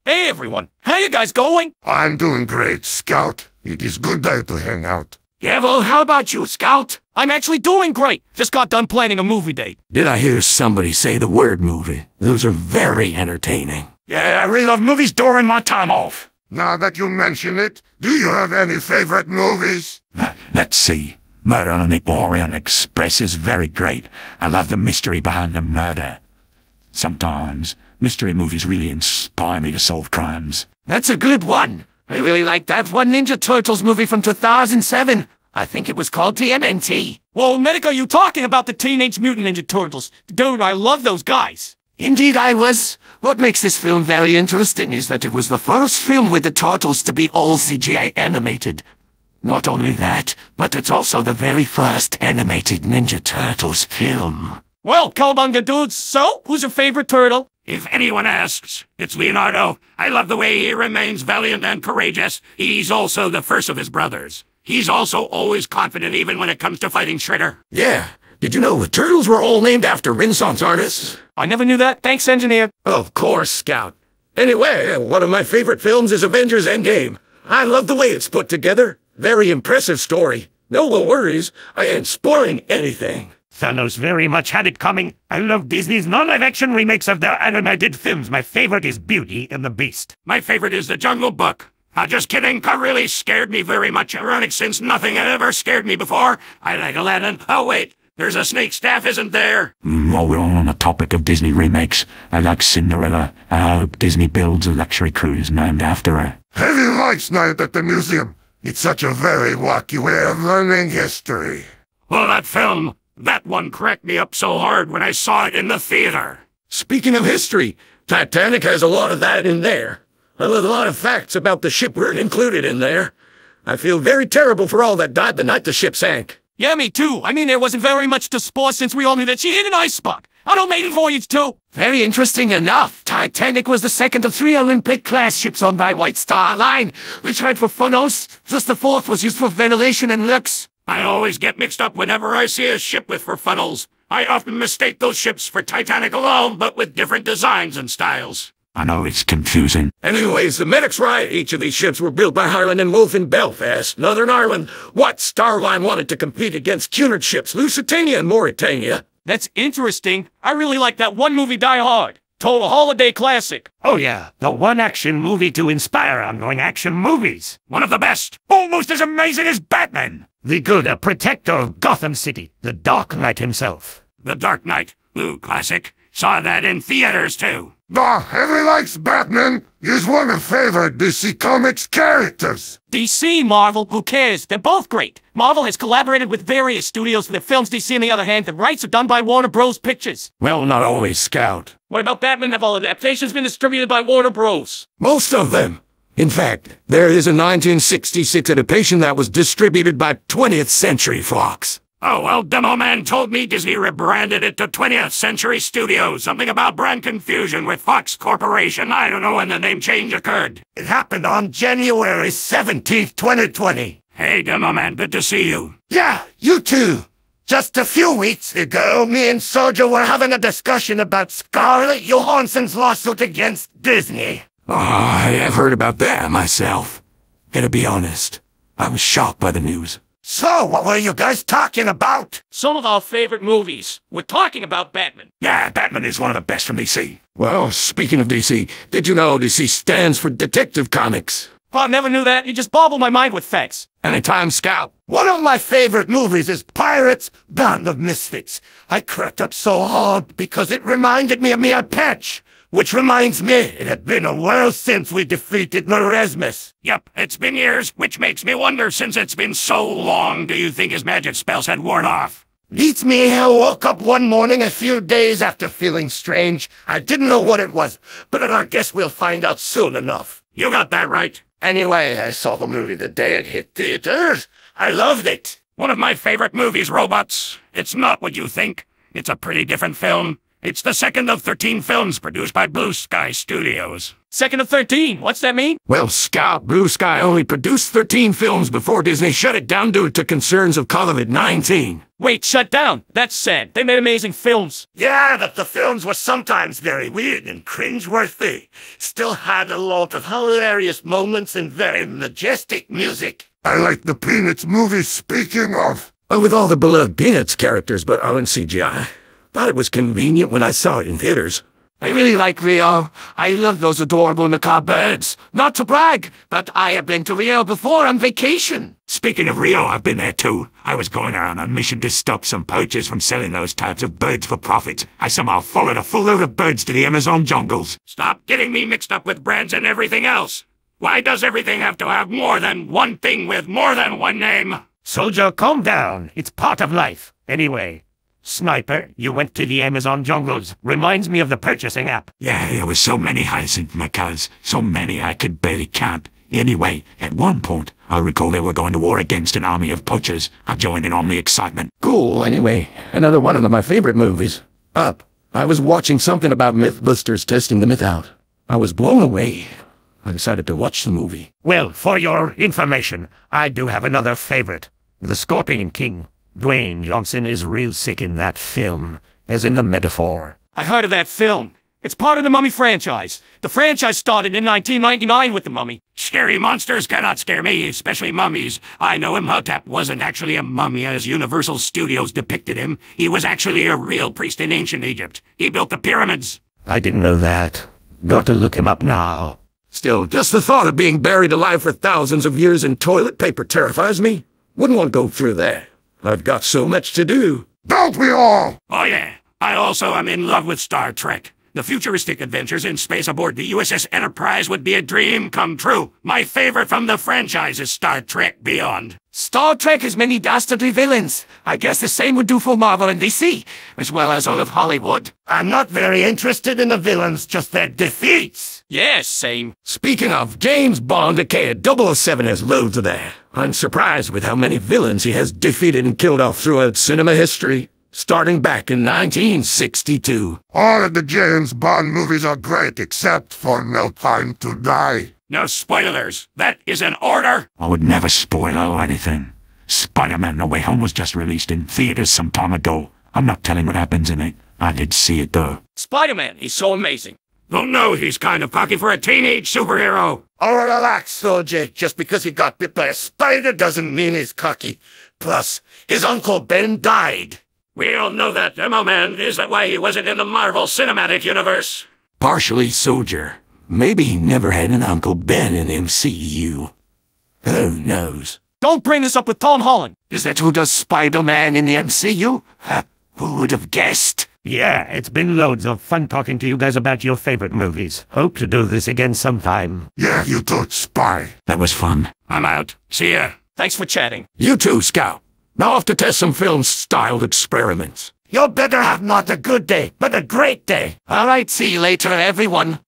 Hey everyone, how you guys going? I'm doing great, Scout. It is good day to hang out. Yeah, well, how about you, Scout? I'm actually doing great. Just got done planning a movie date. Did I hear somebody say the word movie? Those are very entertaining. Yeah, I really love movies during my time off. Now that you mention it, do you have any favorite movies? Let's see. Murder on the Orient Express is very great. I love the mystery behind the murder. Sometimes, mystery movies really inspire me to solve crimes. That's a good one. I really like that one Ninja Turtles movie from 2007. I think it was called TMNT. Well, Medic, are you talking about the Teenage Mutant Ninja Turtles? Dude, I love those guys. Indeed I was. What makes this film very interesting is that it was the first film with the turtles to be all CGI animated. Not only that, but it's also the very first animated Ninja Turtles film. Well, Cowabunga dudes, so, who's your favorite turtle? If anyone asks, it's Leonardo. I love the way he remains valiant and courageous. He's also the first of his brothers. He's also always confident even when it comes to fighting Shredder. Yeah. Did you know the turtles were all named after Renaissance artists? I never knew that. Thanks, engineer. Of course, Scout. Anyway, one of my favorite films is Avengers Endgame. I love the way it's put together. Very impressive story. No worries. I ain't spoiling anything. Thanos very much had it coming. I love Disney's non-live-action remakes of their animated films. My favorite is Beauty and the Beast. My favorite is The Jungle Book. Just kidding, that really scared me very much. Ironic since nothing had ever scared me before. I like Aladdin. Oh wait, there's a snake staff, isn't there? While we're on the topic of Disney remakes, I like Cinderella. I hope Disney builds a luxury cruise named after her. Heavy Lights Night at the museum. It's such a very wacky way of learning history. Well, that one cracked me up so hard when I saw it in the theater. Speaking of history, Titanic has a lot of that in there. A lot of facts about the ship weren't included in there. I feel very terrible for all that died the night the ship sank. Yeah, me too. I mean, there wasn't very much to spoil since we all knew that she hit an iceberg. I don't maiden voyage too. Very interesting enough, Titanic was the second of 3 Olympic-class ships owned by White Star Line, which had for funnels, just the fourth was used for ventilation and looks. I always get mixed up whenever I see a ship with funnels. I often mistake those ships for Titanic alone, but with different designs and styles. I know it's confusing. Anyways, the medic's right. Each of these ships were built by Harland and Wolff in Belfast, Northern Ireland. What? Star Line wanted to compete against Cunard ships, Lusitania and Mauritania. That's interesting. I really like that one movie, Die Hard. Total holiday classic. Oh yeah, the one action movie to inspire ongoing action movies. One of the best. Almost as amazing as Batman. The good, a protector of Gotham City. The Dark Knight himself. The Dark Knight. Ooh, classic. Saw that in theaters too. Heavy likes Batman. He's one of favorite DC Comics characters. DC, Marvel, who cares? They're both great. Marvel has collaborated with various studios for their films. DC, on the other hand, the rights are done by Warner Bros. Pictures. Well, not always, Scout. What about Batman? Have all adaptations been distributed by Warner Bros.? Most of them. In fact, there is a 1966 adaptation that was distributed by 20th Century Fox. Oh, well, Demo Man told me Disney rebranded it to 20th Century Studios. Something about brand confusion with Fox Corporation. I don't know when the name change occurred. It happened on January 17th, 2020. Hey, Demo Man, good to see you. Yeah, you too. Just a few weeks ago, me and Soja were having a discussion about Scarlett Johansson's lawsuit against Disney. Oh, I have heard about that myself. Gotta be honest, I was shocked by the news. So, what were you guys talking about? Some of our favorite movies. We're talking about Batman. Yeah, Batman is one of the best from DC. Well, speaking of DC, did you know DC stands for Detective Comics? Oh, I never knew that. You just boggled my mind with facts. Anytime, Scout. One of my favorite movies is Pirates, Band of Misfits. I cracked up so hard because it reminded me of Mia Patch. Which reminds me, it had been a while since we defeated Neresmus. Yep, it's been years, which makes me wonder, since it's been so long, do you think his magic spells had worn off? Beats me, I woke up one morning a few days after feeling strange. I didn't know what it was, but I guess we'll find out soon enough. You got that right. Anyway, I saw the movie the day it hit theaters. I loved it. One of my favorite movies, Robots. It's not what you think. It's a pretty different film. It's the second of 13 films produced by Blue Sky Studios. Second of 13, what's that mean? Well, Scout, Blue Sky only produced 13 films before Disney shut it down due to concerns of COVID-19. Wait, shut down? That's sad. They made amazing films. Yeah, but the films were sometimes very weird and cringeworthy. Still had a lot of hilarious moments and very majestic music. I like the Peanuts movie, speaking of. With all the beloved Peanuts characters but all in CGI. Thought it was convenient when I saw it in theaters. I really like Rio. I love those adorable macabre birds. Not to brag, but I have been to Rio before on vacation. Speaking of Rio, I've been there too. I was going around on a mission to stop some poachers from selling those types of birds for profit. I somehow followed a full load of birds to the Amazon jungles. Stop getting me mixed up with brands and everything else. Why does everything have to have more than one thing with more than one name? Soldier, calm down. It's part of life. Anyway, Sniper, you went to the Amazon jungles. Reminds me of the purchasing app. Yeah, there was so many hyacinth macaws. So many I could barely count. Anyway, at one point, I recall they were going to war against an army of poachers. I joined in on the excitement. Cool, anyway. Another one of my favorite movies. Up. I was watching something about Mythbusters testing the myth out. I was blown away. I decided to watch the movie. Well, for your information, I do have another favorite. The Scorpion King. Dwayne Johnson is real sick in that film, as in the metaphor. I heard of that film. It's part of the Mummy franchise. The franchise started in 1999 with the Mummy. Scary monsters cannot scare me, especially mummies. I know Imhotep wasn't actually a mummy as Universal Studios depicted him. He was actually a real priest in ancient Egypt. He built the pyramids. I didn't know that. Got to look him up now. Still, just the thought of being buried alive for thousands of years in toilet paper terrifies me. Wouldn't want to go through that. I've got so much to do. Don't we all? Oh yeah, I also am in love with Star Trek. The futuristic adventures in space aboard the USS Enterprise would be a dream come true. My favorite from the franchise is Star Trek Beyond. Star Trek has many dastardly villains. I guess the same would do for Marvel and DC, as well as all of Hollywood. I'm not very interested in the villains, just their defeats. Yeah, same. Speaking of, James Bond, aka 007, has loads of that. I'm surprised with how many villains he has defeated and killed off throughout cinema history, starting back in 1962. All of the James Bond movies are great, except for No Time to Die. No spoilers. That is an order. I would never spoil anything. Spider-Man No Way Home was just released in theaters some time ago. I'm not telling what happens in it. I did see it though. Spider-Man, he's so amazing. Don't know, he's kind of cocky for a teenage superhero. Oh, relax, soldier. Just because he got bit by a spider doesn't mean he's cocky. Plus, his Uncle Ben died. We all know that, Demo Man. Is that why he wasn't in the Marvel Cinematic Universe? Partially soldier. Maybe he never had an Uncle Ben in MCU. Who knows? Don't bring this up with Tom Holland. Is that who does Spider-Man in the MCU? Who would have guessed? Yeah, it's been loads of fun talking to you guys about your favorite movies. Hope to do this again sometime. Yeah, you too, Spy. That was fun. I'm out. See ya. Thanks for chatting. You too, Scout. Now off to test some film-styled experiments. You better have not a good day, but a great day. All right, see you later, everyone.